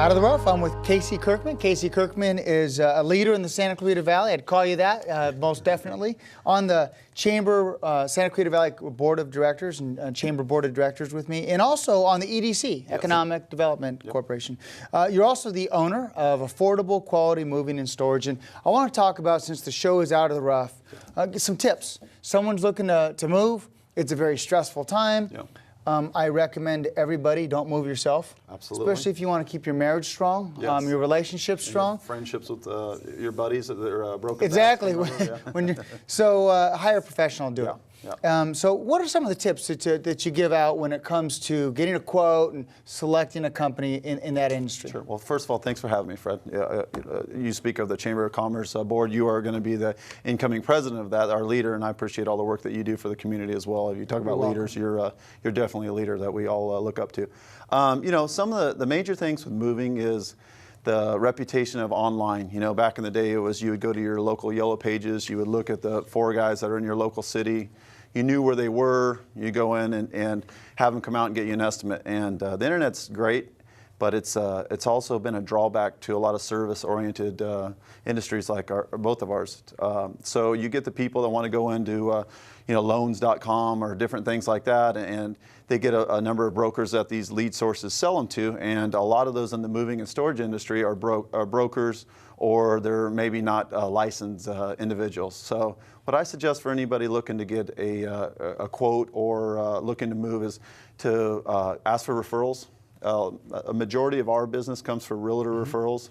Out of the Rough, I'm with Casey Kirkman. Casey Kirkman is a leader in the Santa Clarita Valley. I'd call you that, most definitely. On the Chamber, Santa Clarita Valley Board of Directors and Chamber Board of Directors with me, and also on the EDC, yes. Economic Development Corporation. You're also the owner of Affordable Quality Moving and Storage. And I want to talk about, since the show is Out of the Rough, some tips. Someone's looking to move. It's a very stressful time. Yep. I recommend everybody don't move yourself. Absolutely. Especially if you want to keep your marriage strong, yes. Your relationships strong. Your friendships with your buddies that are broken. Exactly. So hire a professional to do it. Yeah. So what are some of the tips that you give out when it comes to getting a quote and selecting a company in that industry? Sure. Well, first of all, thanks for having me, Fred. You speak of the Chamber of Commerce board. You are going to be the incoming president of that, our leader, and I appreciate all the work that you do for the community as well. If you talk about leaders, you're definitely a leader that we all look up to. Some of the major things with moving is the reputation of online. Back in the day, it was you would go to your local Yellow Pages, you would look at the 4 guys that are in your local city. You knew where they were. You go in and have them come out and get you an estimate. And the internet's great, but it's also been a drawback to a lot of service-oriented industries like both of ours. So you get the people that want to go into loans.com or different things like that, and they get a number of brokers that these lead sources sell them to, and a lot of those in the moving and storage industry are brokers, or they're maybe not licensed individuals. So what I suggest for anybody looking to get a quote or looking to move is to ask for referrals. A majority of our business comes from realtor referrals,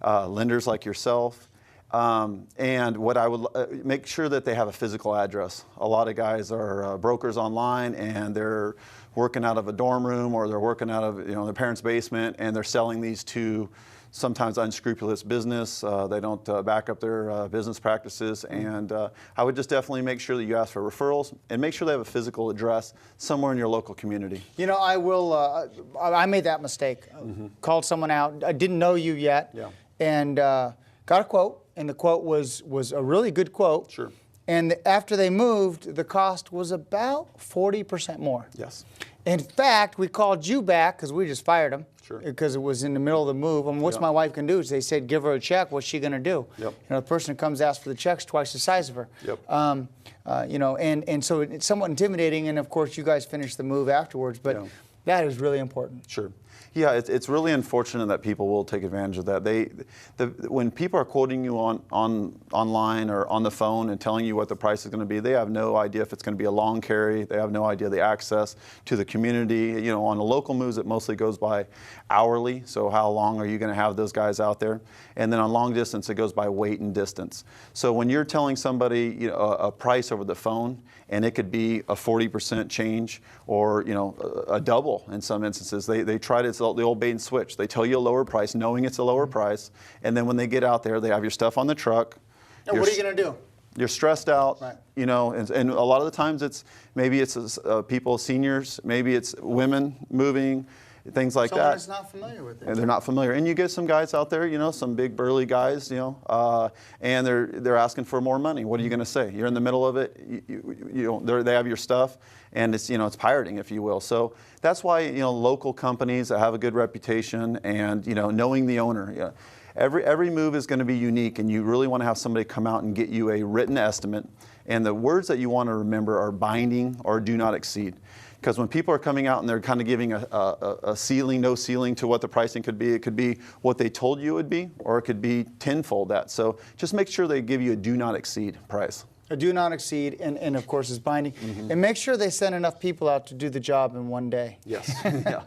lenders like yourself. And what I would make sure that they have a physical address. A lot of guys are brokers online, and they're working out of a dorm room, or they're working out of their parents' basement, and they're selling these to sometimes unscrupulous business. They don't back up their business practices, and I would just definitely make sure that you ask for referrals and make sure they have a physical address somewhere in your local community. I made that mistake. Called someone out. I didn't know you yet, and got a quote, and the quote was a really good quote. Sure. And after they moved, the cost was about 40% more. Yes. In fact, we called you back because we just fired him. Sure. Because it was in the middle of the move. And what's my wife can do is they said, give her a check. What's she going to do? Yep. The person that comes asks for the check's twice the size of her. Yep. And so it's somewhat intimidating. And of course, you guys finished the move afterwards. But that is really important. Sure. Yeah, it's really unfortunate that people will take advantage of that. When people are quoting you online or on the phone and telling you what the price is going to be, they have no idea if it's going to be a long carry. They have no idea the access to the community. On the local moves, it mostly goes by hourly. So how long are you going to have those guys out there? And then on long distance, it goes by weight and distance. So when you're telling somebody a price over the phone, and it could be a 40% change or a double in some instances. They try to, it's the old bait and switch. They tell you a lower price, knowing it's a lower price, and then when they get out there, they have your stuff on the truck. And what are you going to do? You're stressed out, right. and a lot of the times maybe it's people, seniors, maybe it's women moving, things like Someone that. that's not familiar with it. And they're not familiar. And you get some guys out there, some big burly guys, and they're asking for more money. What are you going to say? You're in the middle of it. They have your stuff, and it's it's pirating, if you will. So that's why local companies that have a good reputation and knowing the owner. Every move is going to be unique, and you really want to have somebody come out and get you a written estimate. And the words that you want to remember are binding or do not exceed. Because when people are coming out and they're kind of giving a ceiling, no ceiling to what the pricing could be, it could be what they told you it would be, or it could be tenfold that. So just make sure they give you a do not exceed price. A do not exceed, and of course is binding. And make sure they send enough people out to do the job in one day. Yes. Yeah.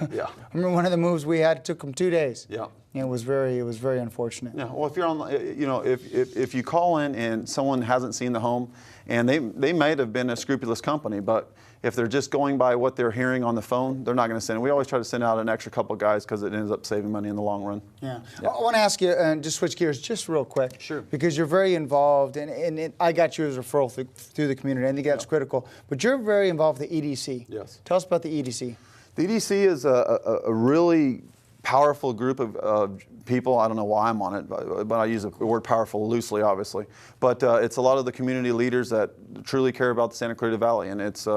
I remember one of the moves we had, it took them 2 days. Yeah. And it was very unfortunate. Yeah. Well, if you're on, if you call in and someone hasn't seen the home, and they might have been a scrupulous company, but if they're just going by what they're hearing on the phone, they're not going to send it. We always try to send out an extra couple of guys because it ends up saving money in the long run. Yeah. I want to ask you, and just switch gears just real quick. Sure. Because you're very involved, and I got you as a referral through the community. I think that's critical. But you're very involved with the EDC. Yes. Tell us about the EDC. The EDC is a really powerful group of people. I don't know why I'm on it, but I use the word powerful loosely, obviously. But it's a lot of the community leaders that truly care about the Santa Clarita Valley, and it's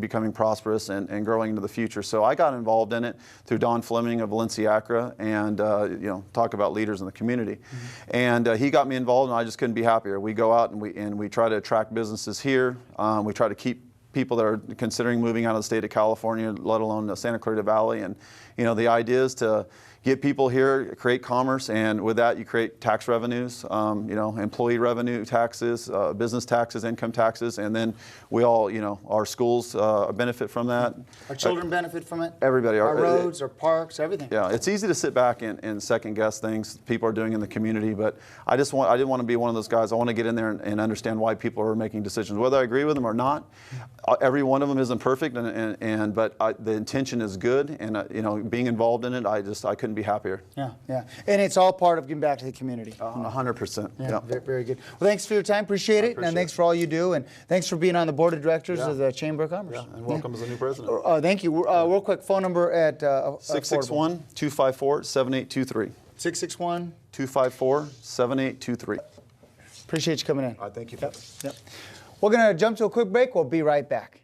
becoming prosperous and growing into the future. So I got involved in it through Don Fleming of Valenciacra, and talk about leaders in the community. Mm-hmm. And he got me involved, and I just couldn't be happier. We go out and we try to attract businesses here. We try to keep people that are considering moving out of the state of California, let alone the Santa Clarita Valley. And the idea is to get people here, create commerce, and with that you create tax revenues, employee revenue taxes, business taxes, income taxes, and then we all, our schools benefit from that. Our children benefit from it. Everybody. Our roads, our parks, everything. Yeah, it's easy to sit back and second guess things people are doing in the community, but I didn't want to be one of those guys. I want to get in there and understand why people are making decisions, whether I agree with them or not. Every one of them isn't perfect, but the intention is good, and being involved in it, I couldn't be happier. Yeah, and it's all part of giving back to the community. 100%. Yeah. Very good. Well, thanks for your time. Appreciate it, and thanks for all you do, and thanks for being on the board of directors of the Chamber of Commerce. Yeah, and welcome as a new president. Thank you. Real quick, phone number at 661-254-7823. 661-254-7823. Appreciate you coming in. Thank you. Yep. We're going to jump to a quick break. We'll be right back.